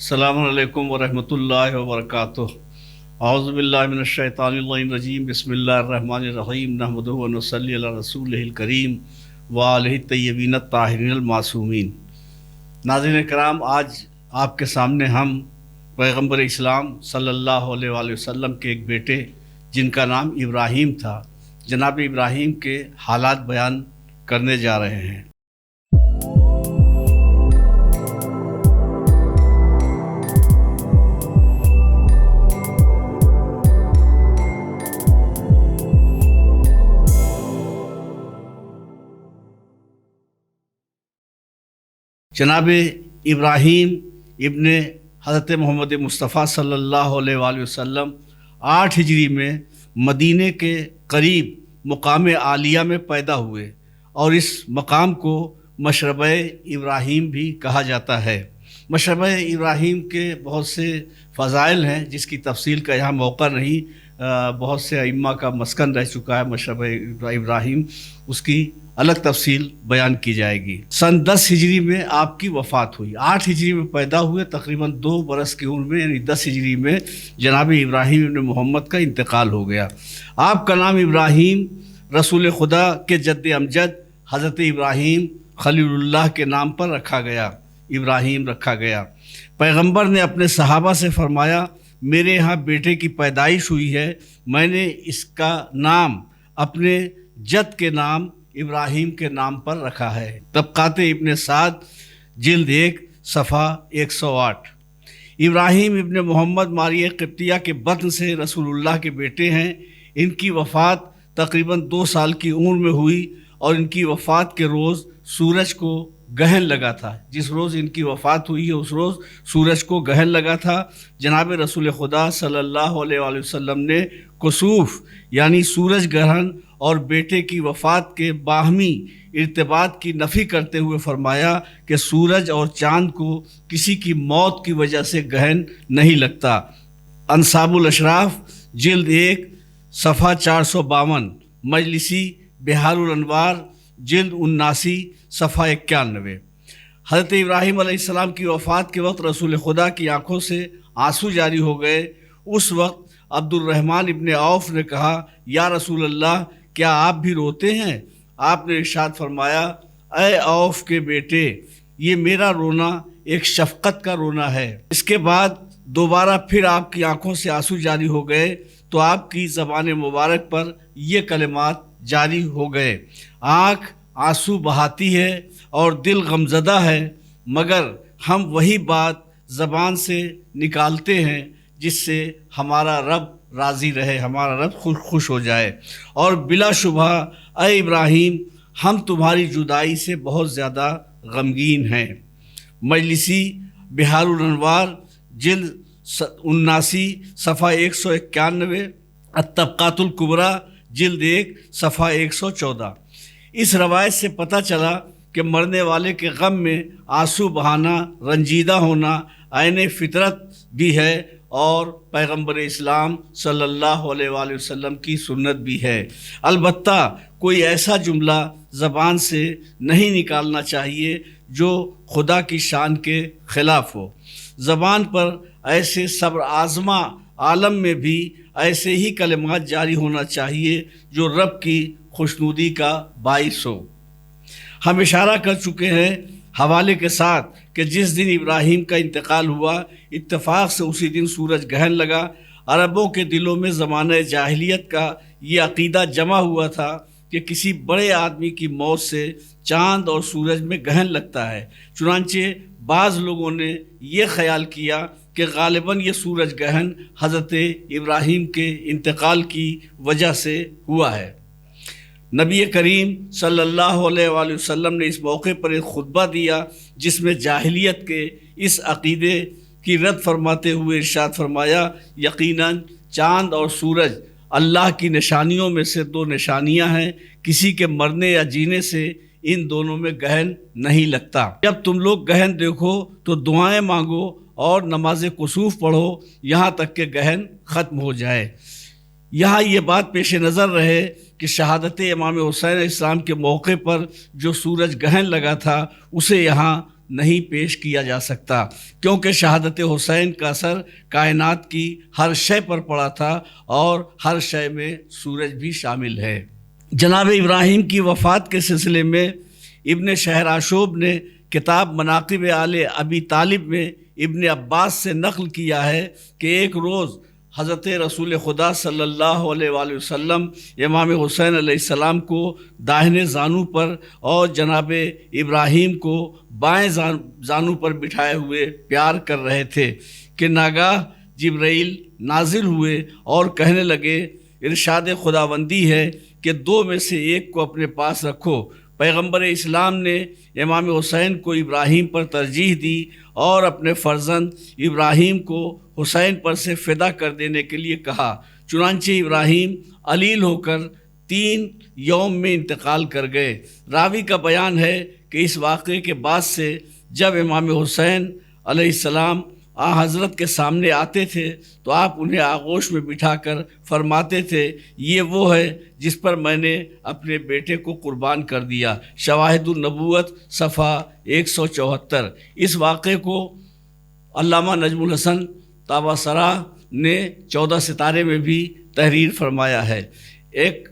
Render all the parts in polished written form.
अस्सलामु अलैकुम वरहमतुल्लाहि वबरकातुह। औज़ु बिल्लाहि मिनश्शैतानिर्रजीम। बिस्मिल्लाहिर्रहमानिर्रहीम। नहमदुहु व नुसल्ली अला रसूलिहिल करीम व आलिहि तय्यबीन ताहिरीन मासूमीन। नाज़रीन कराम, आज आपके सामने हम पैगम्बर इस्लाम सल्लल्लाहु अलैहि वसल्लम के एक बेटे जिनका नाम इब्राहीम था, जनाब इब्राहीम के हालात बयान करने जा रहे हैं। जनाब इब्राहीम इब्ने हज़रत मोहम्मद मुस्तफ़ा सल्लल्लाहु अलैहि वसल्लम 8 हिजरी में मदीने के करीब मुकाम आलिया में पैदा हुए और इस मकाम को मशरब इब्राहीम भी कहा जाता है। मशरब इब्राहीम के बहुत से फ़ज़ाइल हैं जिसकी तफसील का यहाँ मौका नहीं। बहुत से अइम्मा का मस्कन रह चुका है मशरब इब्राहीम, उसकी अलग तफसील बयान की जाएगी। सन 10 हिजरी में आपकी वफ़ात हुई। 8 हिजरी में पैदा हुए, तकरीबन 2 बरस की उम्र में यानी 10 हिजरी में जनाब इब्राहीम इब्न मोहम्मद का इंतकाल हो गया। आपका नाम इब्राहीम रसूल खुदा के जद्द अमजद हज़रत इब्राहीम खलीलुल्लाह के नाम पर रखा गया, इब्राहीम रखा गया। पैगंबर ने अपने सहाबा से फरमाया, मेरे यहाँ बेटे की पैदाइश हुई है, मैंने इसका नाम अपने जद के नाम इब्राहीम के नाम पर रखा है। तबक़ात इब्न साद जिल्द 1 सफ़ा 108। इब्राहीम इब्न मोहम्मद मारिया क़िब्तिया के बत्न से रसूलुल्लाह के बेटे हैं। इनकी वफ़ात तकरीबन 2 साल की उम्र में हुई और इनकी वफ़ात के रोज़ सूरज को ग्रहण लगा था। जिस रोज़ इनकी वफ़ात हुई है उस रोज़ सूरज को ग्रहण लगा था। जनाब रसूल खुदा सल्लल्लाहु अलैहि वसल्लम ने कुसूफ़ यानी सूरज ग्रहण और बेटे की वफ़ात के बाहमी इर्तिबात की नफ़ी करते हुए फरमाया कि सूरज और चाँद को किसी की मौत की वजह से ग्रहण नहीं लगता। अंसाबुल अशराफ जिल्द 1 सफ़ा 452, मजलिसी बिहारुल अनवार जिल्द 79 सफ़ा 91। हज़रत इब्राहीम अलैहिस्सलाम की वफ़ात के वक्त रसूल खुदा की आँखों से आंसू जारी हो गए। उस वक्त अब्दुर्रहमान इब्न औफ ने कहा, या रसूल अल्लाह, क्या आप भी रोते हैं? आपने इरशाद फरमाया, ऐ औफ के बेटे, ये मेरा रोना एक शफ़क़त का रोना है। इसके बाद दोबारा फिर आपकी आंखों से आंसू जारी हो गए तो आपकी ज़बान मुबारक पर ये कलिमात जारी हो गए, आँख आंसू बहाती है और दिल गमज़दा है, मगर हम वही बात ज़बान से निकालते हैं जिससे हमारा रब राज़ी रहे, हमारा रब खुश हो जाए। और बिलाशुबह ऐ इब्राहीम, हम तुम्हारी जुदाई से बहुत ज़्यादा गमगीन हैं। मजलिसी बिहारुल अनवार जिल्द 79 सफ़ा 191, अत-तबक़ातुल कुबरा जिल्द 1 सफ़ा 114। इस रवायत से पता चला कि मरने वाले के गम में आंसू बहाना, रंजीदा होना आईने फितरत भी है और पैगंबर इस्लाम सल्लल्लाहु अलैहि वसल्लम की सुन्नत भी है। अलबत्ता कोई ऐसा जुमला ज़बान से नहीं निकालना चाहिए जो खुदा की शान के ख़िलाफ़ हो। ज़बान पर ऐसे सब्र आज़मा आलम में भी ऐसे ही कलिमात जारी होना चाहिए जो रब की खुशनुदी का बाइस हो। हम इशारा कर चुके हैं हवाले के साथ कि जिस दिन इब्राहीम का इंतकाल हुआ, इत्तेफाक से उसी दिन सूरज ग्रहण लगा। अरबों के दिलों में ज़माने जाहिलियत का ये अक़ीदा जमा हुआ था कि किसी बड़े आदमी की मौत से चाँद और सूरज में ग्रहण लगता है। चुनांचे बाज़ लोगों ने ये ख़याल किया कि ग़ालिबन ये सूरज ग्रहण हज़रत इब्राहीम के इंतकाल की वजह से हुआ है। नबी करीम सल्लल्लाहु अलैहि वसल्लम ने इस मौके पर एक खुतबा दिया जिसमें जाहिलियत के इस अक़ीदे की रद्द फरमाते हुए इरशाद फरमाया, यकीनन चाँद और सूरज अल्लाह की निशानियों में से 2 निशानियां हैं, किसी के मरने या जीने से इन दोनों में ग्रहण नहीं लगता। जब तुम लोग ग्रहण देखो तो दुआएं मांगो और नमाज कुसूफ पढ़ो यहाँ तक कि ग्रहण ख़त्म हो जाए। यहाँ ये बात पेश नज़र रहे कि शहादत इमाम हुसैन इस्लाम के मौके पर जो सूरज ग्रहण लगा था उसे यहाँ نہیں پیش کیا جا سکتا، کیونکہ شہادت حسین کا اثر کائنات کی ہر شے پر پڑا تھا اور ہر شے میں سورج بھی شامل ہے۔ جناب ابراہیم کی وفات کے سلسلے میں ابن شہراشوب نے کتاب مناقب آل ابی طالب میں ابن عباس سے نقل کیا ہے کہ ایک روز حضرت رسول خدا صلی اللہ علیہ وآلہ وسلم امام حسین علیہ السلام کو داہنے زانو پر اور جناب ابراہیم کو بائیں زانو پر بٹھائے ہوئے پیار کر رہے تھے کہ ناگاہ جبرائیل نازل ہوئے اور کہنے لگے، ارشاد خداوندی ہے کہ دو میں سے ایک کو اپنے پاس رکھو۔ پیغمبر اسلام نے امام حسین کو ابراہیم پر ترجیح دی اور اپنے فرزند ابراہیم کو حسین پر سے فدا کر دینے کے لیے کہا۔ چنانچہ ابراہیم علیل ہو کر 3 یوم میں انتقال کر گئے۔ راوی کا بیان ہے کہ اس واقعے کے بعد سے جب امام حسین علیہ السلام حضرت کے سامنے آتے تھے تو آپ انہیں آغوش میں بٹھا کر فرماتے تھے، یہ وہ ہے جس پر میں نے اپنے بیٹے کو قربان کر دیا۔ شواہد النبوت صفحہ 174۔ اس واقعے کو علامہ نجم الحسن طاباسرا نے 14 ستارے میں بھی تحریر فرمایا ہے۔ ایک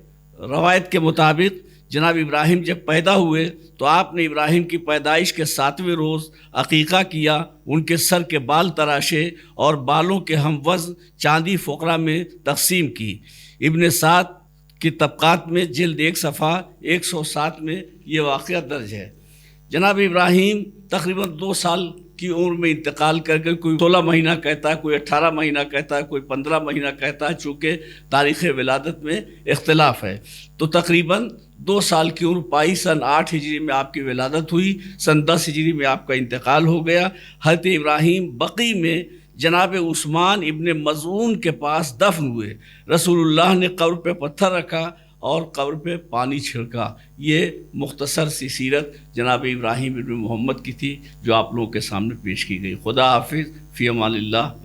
روایت کے مطابق جناب ابراہیم جب پیدا ہوئے تو آپ نے ابراہیم کی پیدائش کے 7ویں روز عقیقہ کیا، ان کے سر کے بال تراشے اور بالوں کے ہم وزن چاندی فقرہ میں تقسیم کی۔ ابن سعد کی طبقات میں جلد 1 صفحہ 107 میں یہ واقعہ درج ہے۔ جناب ابراہیم تقریباً 2 سال کی عمر میں انتقال کر کے کوئی 16 مہینہ کہتا ہے، کوئی 18 مہینہ کہتا ہے، کوئی 15 مہینہ کہتا ہے، چونکہ تاریخ ولادت میں اختلاف ہے۔ تو تقریباً 2 سال کی عمر پائی۔ سن 8 ہجری میں آپ کی ولادت ہوئی، سن 10 ہجری میں آپ کا انتقال ہو گیا۔ حضرت ابراہیم بقیع میں جناب عثمان ابن مظعون کے پاس دفن ہوئے۔ رسول اللہ نے قبر پہ پتھر رکھا اور قبر پہ پانی چھڑکا۔ یہ مختصر سی سیرت جناب ابراہیم ابن محمد کی تھی جو آپ لوگوں کے سامنے پیش کی گئی۔ خدا حافظ، فی امان اللہ۔